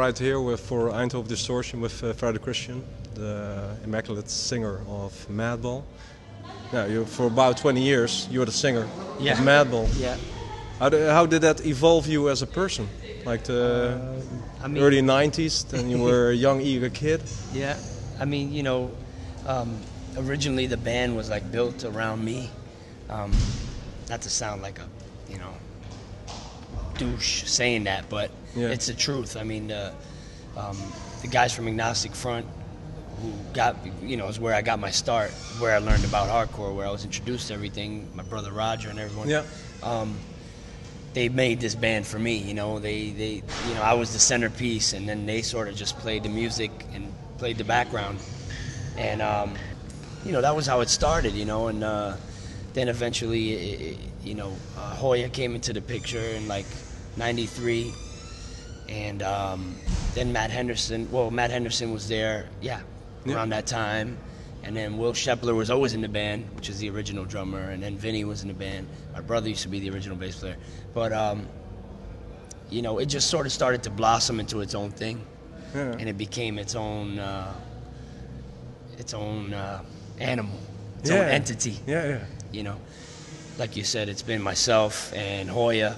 right here for Eindhoven Distortion with Freddy Cricien, the immaculate singer of Madball. Now, for about 20 years, you were the singer of Madball. Yeah. How did that evolve you as a person? Like the early 90s, then you were a young, eager kid? Yeah. I mean, you know, originally the band was like built around me. Not to sound like a, you know, douche saying that, but it's the truth. I mean, the guys from Agnostic Front, who got, you know, is where I got my start, where I learned about hardcore, where I was introduced to everything, my brother Roger and everyone. Yeah. They made this band for me, you know. They you know, I was the centerpiece, and then they sort of just played the music and played the background. And, you know, that was how it started, you know, and then eventually, you know, Hoya came into the picture in like '93, and then Matt Henderson was there, around that time, and then Will Shepler was always in the band, which is the original drummer, and then Vinny was in the band. My brother used to be the original bass player, but you know, it just sort of started to blossom into its own thing, and it became its own animal, its own entity. You know, like you said, it's been myself, and Hoya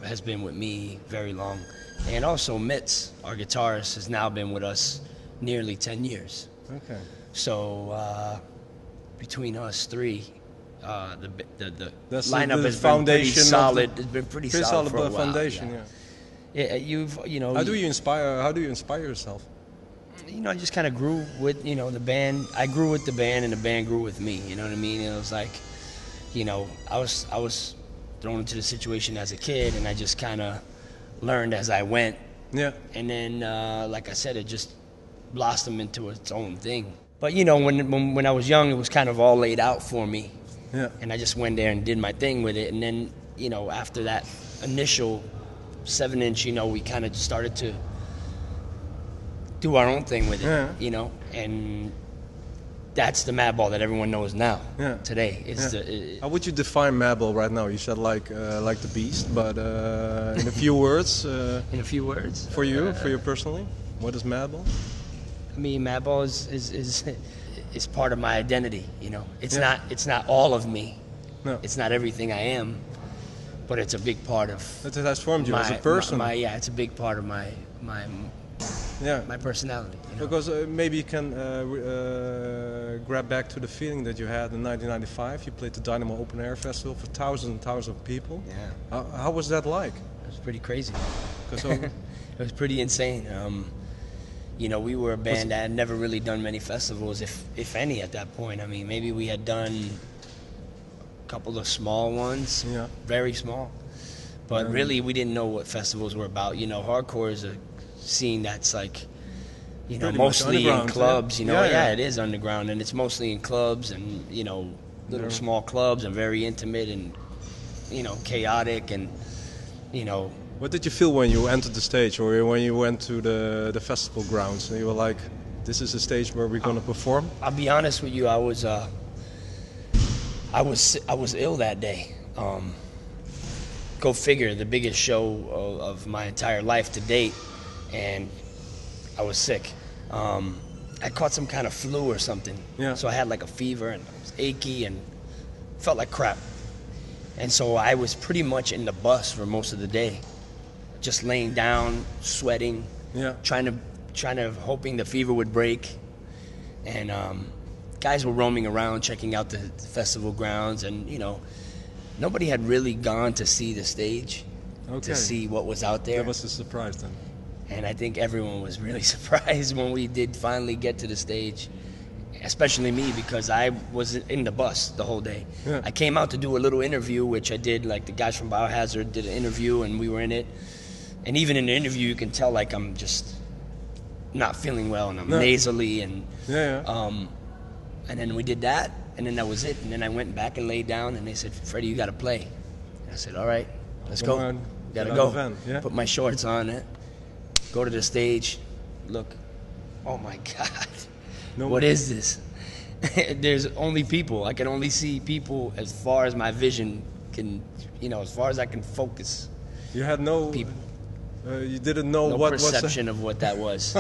has been with me very long. And also Mitz, our guitarist, has now been with us nearly 10 years. Okay. So between us three, the lineup has been pretty solid. It's been pretty solid for a while. Foundation, yeah. You know. How do you inspire yourself? You know, I just kind of grew with, you know, the band. I grew with the band, and the band grew with me. You know what I mean? And it was like, you know, I was thrown into the situation as a kid, and I just kind of learned as I went. Yeah. And then, like I said, it just blossomed into its own thing. But you know, when I was young, it was kind of all laid out for me. Yeah. And I just went there and did my thing with it. And then, you know, after that initial 7-inch, you know, we kind of started to do our own thing with it. You know, and that's the Madball that everyone knows now. Today. How would you define Madball right now? You said like the beast, but in a few words. In a few words. For you personally, what is Madball? I mean, Madball is part of my identity. You know, it's not all of me. No. It's not everything I am, but it's a big part of. It has formed you as a person. It's a big part of my personality. You know? Because maybe you can grab back to the feeling that you had in 1995. You played the Dynamo Open Air Festival for thousands and thousands of people. Yeah. How was that like? It was pretty crazy. It was pretty insane. You know, we were a band that had never really done many festivals, if any, at that point. I mean, maybe we had done a couple of small ones, very small. But really, we didn't know what festivals were about. You know, hardcore is a scene that's like, you know, mostly in clubs. You know, it is underground, and it's mostly in clubs and, you know, little small clubs and very intimate and, you know, chaotic and, you know. What did you feel when you entered the stage, or when you went to the festival grounds and you were like, this is the stage where we're going to perform? I'll be honest with you, I was ill that day. Go figure, the biggest show of my entire life to date, and I was sick. I caught some kind of flu or something. So I had like a fever, and I was achy and felt like crap. And so I was pretty much in the bus for most of the day, just laying down, sweating, trying to hoping the fever would break. And guys were roaming around, checking out the festival grounds, and, you know, nobody had really gone to see the stage, to see what was out there. That was a surprise then. And I think everyone was really surprised when we did finally get to the stage, especially me, because I was in the bus the whole day. I came out to do a little interview, which I did, like the guys from Biohazard did an interview, and we were in it. And even in the interview, you can tell like I'm just not feeling well, and I'm nasally, and and then we did that, and then that was it. And then I went back and laid down, and they said, "Freddie, you got to play." And I said, "All right, let's go. Gotta go." Put my shorts on, go to the stage, look. Oh my God, what is this? There's only people. I can only see people as far as my vision can, you know, as far as I can focus. You had no people. You didn't know no what perception of what that was.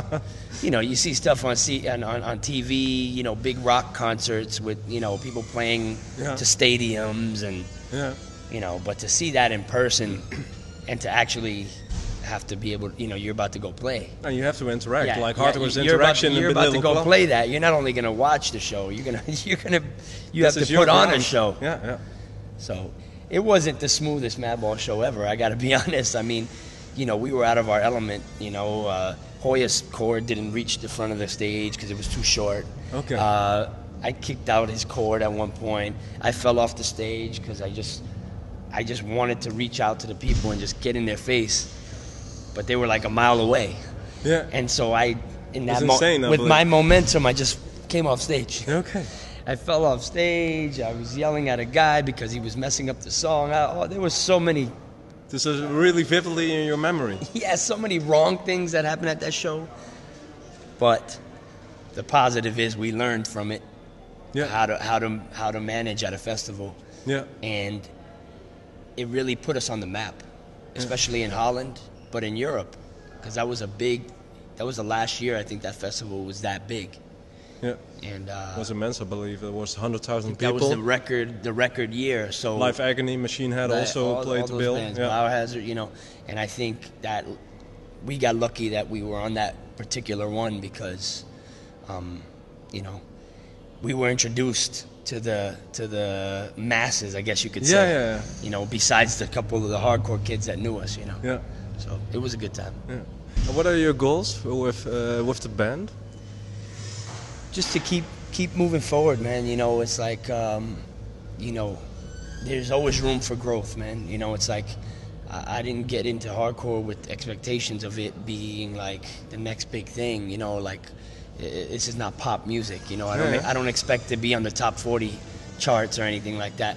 You know, you see stuff on TV, you know, big rock concerts with, you know, people playing to stadiums and, you know, but to see that in person and to actually have to be able to, you know, you're about to go play. And you have to interact, like hardcore's interaction. You're about to go play that. You're not only going to watch the show, you have to put on a show. Yeah. So it wasn't the smoothest Madball show ever, I got to be honest. I mean, you know, we were out of our element. You know, Hoya's cord didn't reach the front of the stage because it was too short. Okay. I kicked out his cord at one point. I fell off the stage because I just wanted to reach out to the people and just get in their face, but they were like a mile away. Yeah. And so with my my momentum, I just came off stage. Okay. I fell off stage. I was yelling at a guy because he was messing up the song. There was so many. This is really vividly in your memory. Yeah, so many wrong things that happened at that show. But the positive is we learned from it. Yeah. How to manage at a festival. Yeah. And it really put us on the map, especially in Holland, but in Europe, because that was the last year I think that festival was that big. Yeah. And it was immense, I believe. There was 100,000 people. That was the record year. So Live Agony, Machine Head also played the bill. Bands, Biohazard, you know, and I think that we got lucky that we were on that particular one because, you know, we were introduced to the masses, I guess you could say. Yeah. You know, besides the couple of the hardcore kids that knew us, you know. Yeah. So it was a good time. Yeah. And what are your goals with the band? Just to keep moving forward, man. You know, it's like, you know, there's always room for growth, man. You know, it's like I didn't get into hardcore with expectations of it being like the next big thing. You know, like this is not pop music. You know, I don't expect to be on the top 40 charts or anything like that.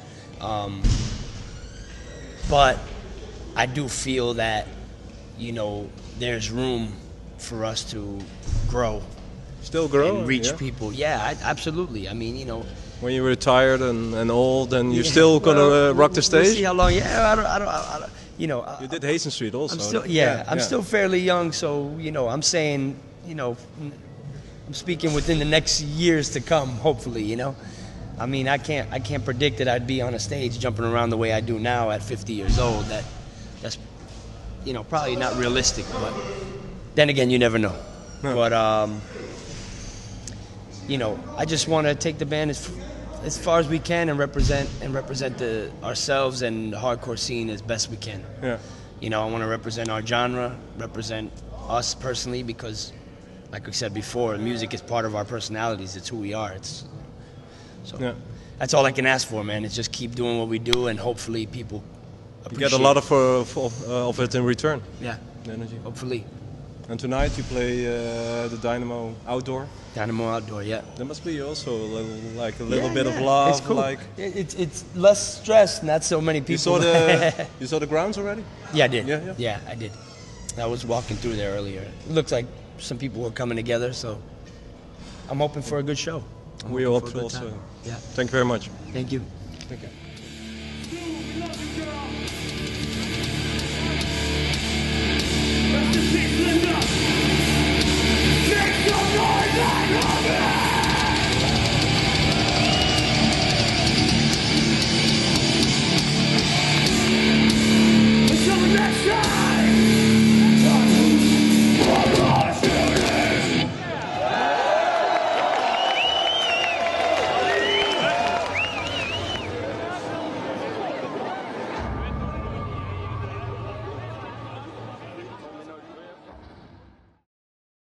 But I do feel that, you know, there's room for us to grow. Still grow and reach people. Yeah, absolutely. I mean, you know, when you're retired and old, and you're still gonna rock the stage. We'll see how long. Yeah, I don't. You know, you did Hazen Street also. I'm still fairly young, so you know, I'm saying, you know, I'm speaking within the next years to come. Hopefully, you know. I mean, I can't predict that I'd be on a stage jumping around the way I do now at 50 years old. That's, you know, probably not realistic. But then again, you never know. No. But you know, I just want to take the band as far as we can and represent ourselves and the hardcore scene as best we can. Yeah. You know, I want to represent our genre, represent us personally, because, like we said before, music is part of our personalities. It's who we are. That's all I can ask for, man. It's just keep doing what we do, and hopefully people appreciate. You get a lot of it in return. Yeah. The energy. Hopefully. And tonight you play the Dynamo Outdoor. Dynamo Outdoor, yeah. There must be also a little bit of love. It's cool. Like it's less stress, not so many people. You saw the grounds already? Yeah, I did. Yeah, I did. I was walking through there earlier. It looks like some people were coming together, so I'm hoping for a good show. We hope so also. Yeah. Thank you very much. Thank you. Thank you. Linda.